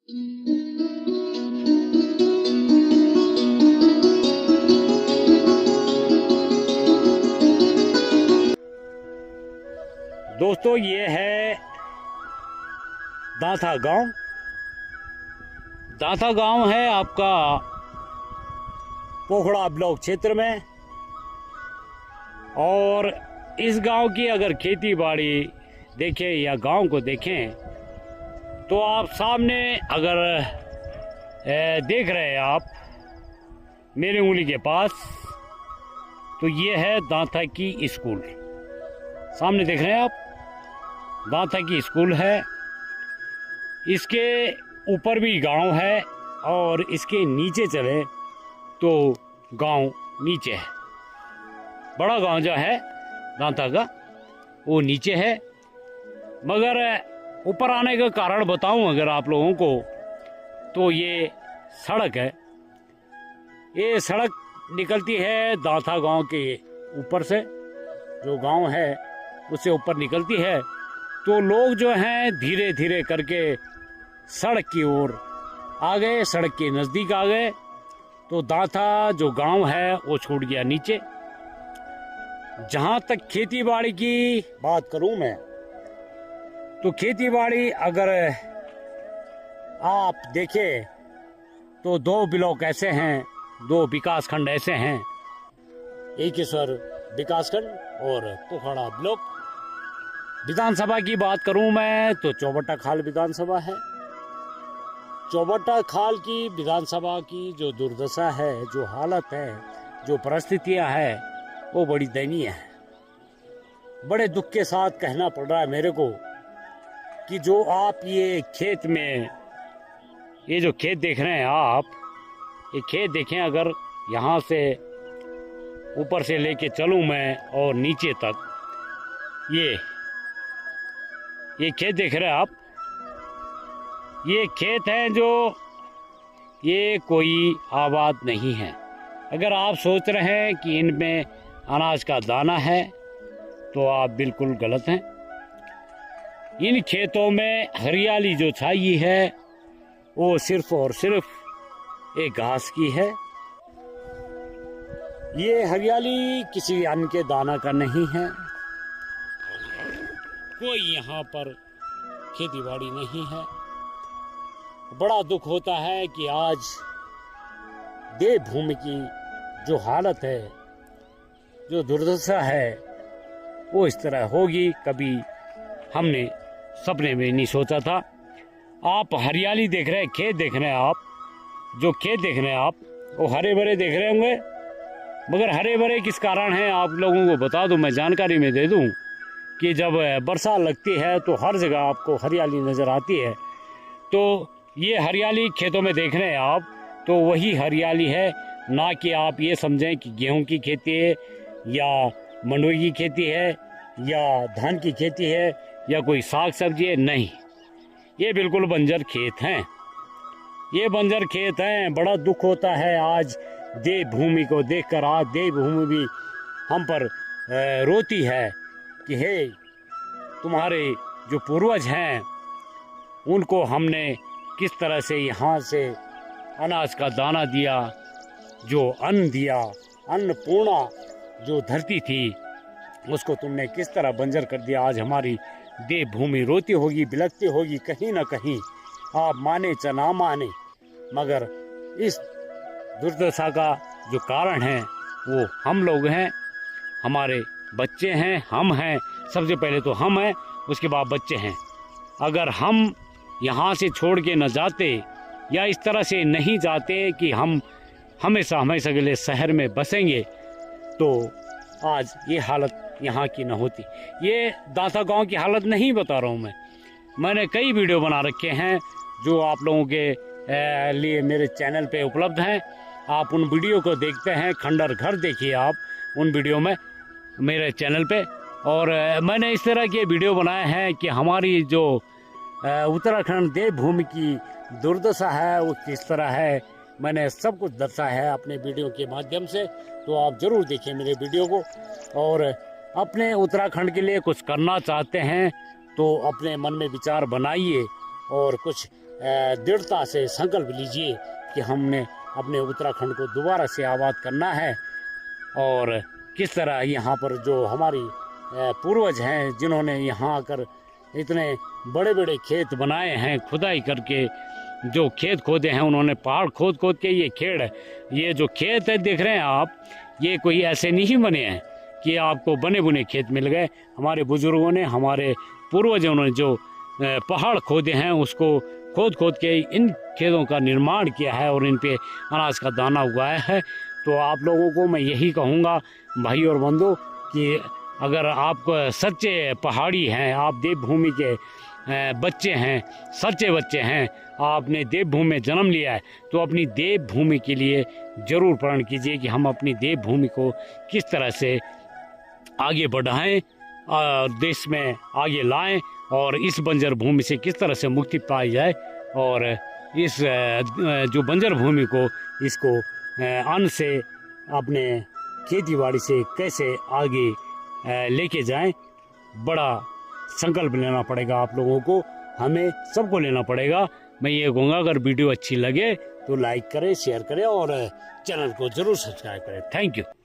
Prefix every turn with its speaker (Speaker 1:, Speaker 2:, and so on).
Speaker 1: दोस्तों, ये है दांथा गांव। दांथा गांव है आपका पोखड़ा ब्लॉक क्षेत्र में। और इस गांव की अगर खेती बाड़ी देखें या गांव को देखें तो आप सामने अगर देख रहे हैं आप मेरी उंगली के पास, तो ये है दांथा की स्कूल। सामने देख रहे हैं आप, दांथा की स्कूल है। इसके ऊपर भी गांव है और इसके नीचे चले तो गांव नीचे है। बड़ा गांव जो है दांथा का वो नीचे है। मगर ऊपर आने का कारण बताऊं अगर आप लोगों को, तो ये सड़क है। ये सड़क निकलती है दांथा गांव के ऊपर से, जो गांव है उससे ऊपर निकलती है। तो लोग जो हैं धीरे धीरे करके सड़क की ओर आ गए, सड़क के नज़दीक आ गए। तो दांथा जो गांव है वो छूट गया नीचे। जहां तक खेती बाड़ी की बात करूं मैं, तो खेती बाड़ी अगर आप देखें तो दो ब्लॉक ऐसे हैं, दो विकास खंड ऐसे हैं, एकेश्वर विकास खंड और पोखड़ा ब्लॉक। विधानसभा की बात करूं मैं तो चौबट्टा खाल विधानसभा है। चौबट्टा खाल की विधानसभा की जो दुर्दशा है, जो हालत है, जो परिस्थितियां है, वो बड़ी दयनीय है। बड़े दुख के साथ कहना पड़ रहा है मेरे को कि जो आप ये खेत में, ये जो खेत देख रहे हैं आप, ये खेत देखें, अगर यहाँ से ऊपर से लेके चलूँ मैं और नीचे तक, ये खेत देख रहे हैं आप, ये खेत हैं जो ये कोई आबाद नहीं है। अगर आप सोच रहे हैं कि इनमें अनाज का दाना है तो आप बिल्कुल गलत हैं। इन खेतों में हरियाली जो छाई है वो सिर्फ और सिर्फ एक घास की है। ये हरियाली किसी अन्न के दाना का नहीं है। कोई यहाँ पर खेती बाड़ी नहीं है। बड़ा दुख होता है कि आज देवभूमि की जो हालत है, जो दुर्दशा है, वो इस तरह होगी, कभी हमने सपने में नहीं सोचा था। आप हरियाली देख रहे हैं, खेत देख रहे हैं आप, जो खेत देख रहे हैं आप वो हरे भरे देख रहे होंगे। मगर हरे भरे किस कारण हैं आप लोगों को बता दूं, मैं जानकारी में दे दूं कि जब बरसात लगती है तो हर जगह आपको हरियाली नज़र आती है। तो ये हरियाली खेतों में देख रहे हैं आप, तो वही हरियाली है, ना कि आप ये समझें कि गेहूं की खेती है या मंडुई की खेती है या धान की खेती है या कोई साग सब्जी है। नहीं, ये बिल्कुल बंजर खेत हैं। ये बंजर खेत हैं। बड़ा दुख होता है आज देवभूमि को देखकर। आज देवभूमि भी हम पर रोती है कि हे, तुम्हारे जो पूर्वज हैं उनको हमने किस तरह से यहाँ से अनाज का दाना दिया, जो अन्न दिया, अन्नपूर्णा जो धरती थी, उसको तुमने किस तरह बंजर कर दिया। आज हमारी देवभूमि रोती होगी, बिलखती होगी कहीं ना कहीं, आप माने च ना माने। मगर इस दुर्दशा का जो कारण है वो हम लोग हैं, हमारे बच्चे हैं, हम हैं। सबसे पहले तो हम हैं, उसके बाद बच्चे हैं। अगर हम यहाँ से छोड़ के न जाते या इस तरह से नहीं जाते कि हम हमेशा हमेशा के लिए शहर में बसेंगे, तो आज ये हालत यहाँ की न होती। ये दांथा गांव की हालत नहीं बता रहा हूँ मैंने कई वीडियो बना रखे हैं जो आप लोगों के लिए मेरे चैनल पे उपलब्ध हैं। आप उन वीडियो को देखते हैं, खंडर घर देखिए आप उन वीडियो में मेरे चैनल पे। और मैंने इस तरह के वीडियो बनाए हैं कि हमारी जो उत्तराखंड देवभूमि की दुर्दशा है वो किस तरह है, मैंने सब कुछ दर्शाया है अपने वीडियो के माध्यम से। तो आप ज़रूर देखिए मेरे वीडियो को। और अपने उत्तराखंड के लिए कुछ करना चाहते हैं तो अपने मन में विचार बनाइए और कुछ दृढ़ता से संकल्प लीजिए कि हमने अपने उत्तराखंड को दोबारा से आबाद करना है। और किस तरह यहाँ पर जो हमारी पूर्वज हैं जिन्होंने यहाँ आकर इतने बड़े बड़े खेत बनाए हैं, खुदाई करके जो खेत खोदे हैं, उन्होंने पहाड़ खोद खोद के ये जो खेत है देख रहे हैं आप, ये कोई ऐसे नहीं बने हैं कि आपको बने बुने खेत मिल गए। हमारे बुजुर्गों ने, हमारे पूर्वजों ने जो पहाड़ खोदे हैं उसको खोद खोद के इन खेतों का निर्माण किया है और इन पे अनाज का दाना उगाया है। तो आप लोगों को मैं यही कहूँगा भाई और बंधु कि अगर आप सच्चे पहाड़ी हैं, आप देवभूमि के बच्चे हैं, सच्चे बच्चे हैं, आपने देवभूमि में जन्म लिया है, तो अपनी देवभूमि के लिए ज़रूर प्रण कीजिए कि हम अपनी देवभूमि को किस तरह से आगे बढ़ाएं, देश में आगे लाएं और इस बंजर भूमि से किस तरह से मुक्ति पाई जाए और इस जो बंजर भूमि को इसको अन्न से, अपने खेतीबाड़ी से कैसे आगे लेके जाएं। बड़ा संकल्प लेना पड़ेगा आप लोगों को, हमें सबको लेना पड़ेगा। मैं ये कहूँगा अगर वीडियो अच्छी लगे तो लाइक करें, शेयर करें और चैनल को ज़रूर सब्सक्राइब करें। Thank you.